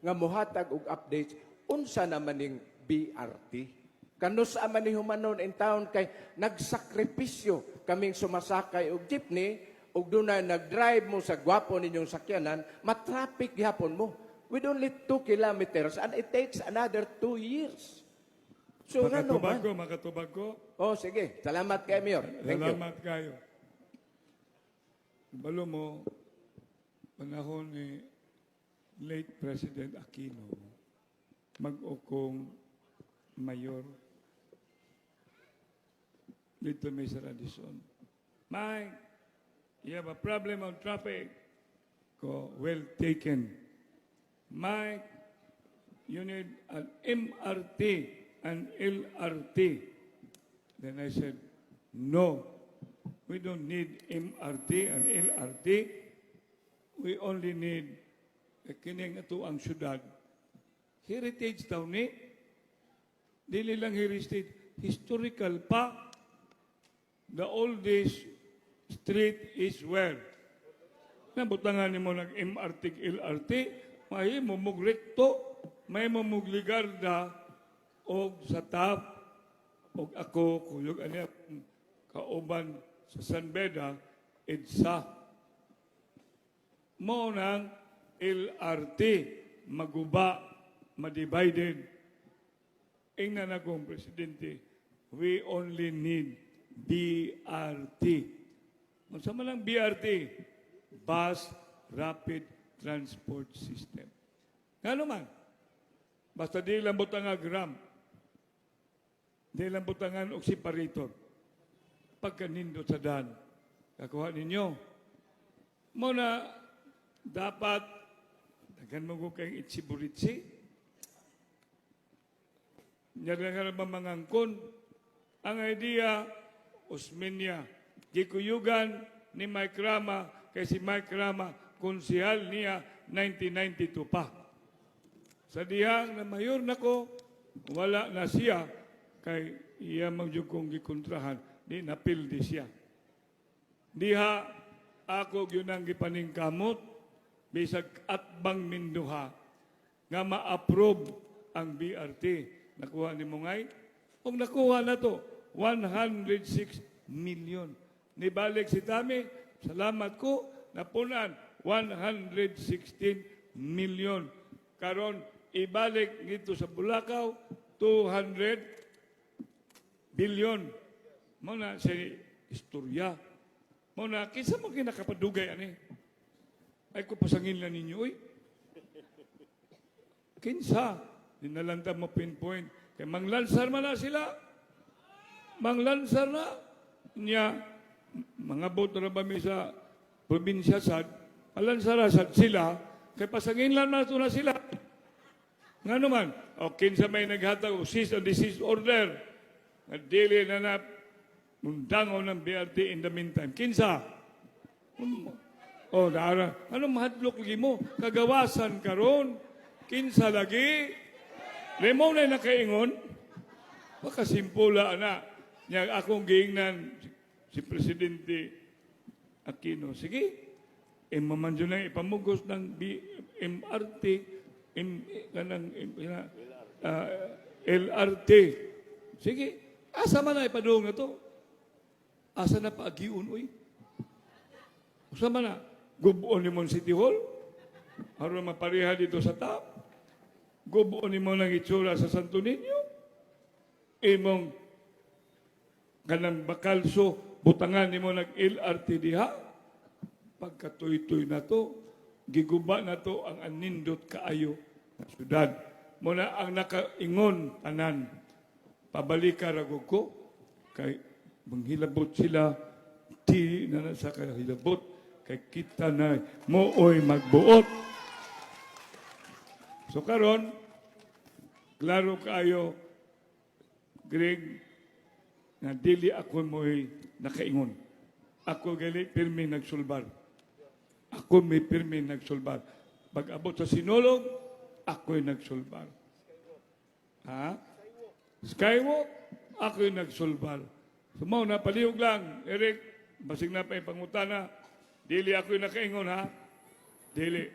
nga mohatag og updates unsa naman ning BRT. Kanus man ni humanon in town kay nagsakripisyo kaming sumasakay og jeepney ug dunay nagdrive mo sa gwapo ninyong sakyanan, matraffic gihapon mo with only 2 kilometers and it takes another 2 years. So ngano man? Makatubag ko. Oh, sige. Salamat kay Mayor. Thank you. Salamat kayo. Balo mo, panahon ni late President Aquino, mag-ukong mayor dito may sa Radisson. Mike, you have a problem on traffic. Ko, well taken. Mike, you need an MRT and LRT. Then I said, no, we don't need MRT and LRT. We only need kining ito ang syudad. Heritage daw ni. Dili lang heritage, historical pa. The oldest street is where? Nabutangan ni mo nag-MRT, LRT, may mumug rekto, may mumug ligarda, o sa tap, o ako, kuyog ano kauban sa San Beda, EDSA. Mo ng LRT, maguba, madivided. Ingnan akong presidente, we only need BRT. Mansama lang BRT, Bus Rapid Transport System. Nga naman, basta di lang butangan gram, di lang butangan oxyparator, pagkanindot sa daan, kakuha ninyo. Muna, dapat, dagan mo ko kayong itsiburitsi, nyarang mamangangkon, ang idea, Osmeña, gikuyugan ni Mike Rama, kay si Mike Rama, konsihal niya 1992 pa. Sa dihang na mayor na ko, wala na siya, kay iya magjugkong gikontrahan, di napildi siya. Diha, ako yun ang gipaningkamot, bisag atbang minduha, nga ma-approve ang BRT. Nakuha ni Mungay? Kung nakuha na to, 106 million. Nibalik si Tami, salamat ko, napunan 116 million. Karon ibalik dito sa Bulacau, 200 billion. Muna sa istorya. Muna, kinsa mo kinakapadugay ani? Ay ko pasangin lang ninyo, oy. Kinsa? Dinalanta mo pinpoint. Kaya manglansar man na sila. Manglansar na. Niya, mga boto na ba sa probinsya sad, malansarasad sila, kaya pasangin lang na ito na sila. Nga naman, o kinsa may naghatag o cease and desist order, na dili na na mundango ng BRT in the meantime. Kinsa? O, dara, anong mahadlok lagi mo? Kagawasan karon kinsa lagi? Lemo na nakaingon? Baka simpula na. Niya akong giingnan si Presidente Aquino. Sige, mamanjo na ipamugos ng MRT, LRT. Sige, asa man na ipadung na to? Asa na paagiun, uy? Asa man na? Gubuon ni mo City Hall? Aron mapareha dito sa top? Gubuon ni mo ng itsura sa Santo Niño? Imong kanang bakalso, butangan ni mo nag-LRT diha? Pagkatuy-tuy na to, giguba na to ang anindot kaayo na syudad. Muna ang nakaingon tanan, pabalika ragog ko, kay manghilabot sila, di na nasa kahilabot, kay kita na mooy magbuot. So karon, klaro kayo, Greg, na dili ako mo'y nakaingon. Ako gali pirmi nagsulbar. Ako may pirmi nagsulbar. Pag abot sa sinulog, ako'y nagsulbar. Ha? Skywalk, ako'y nagsulbar. Sumaw na, palihog lang. Eric, basig na pa yung pangutana. Dili ako'y nakaingon, ha? Dili.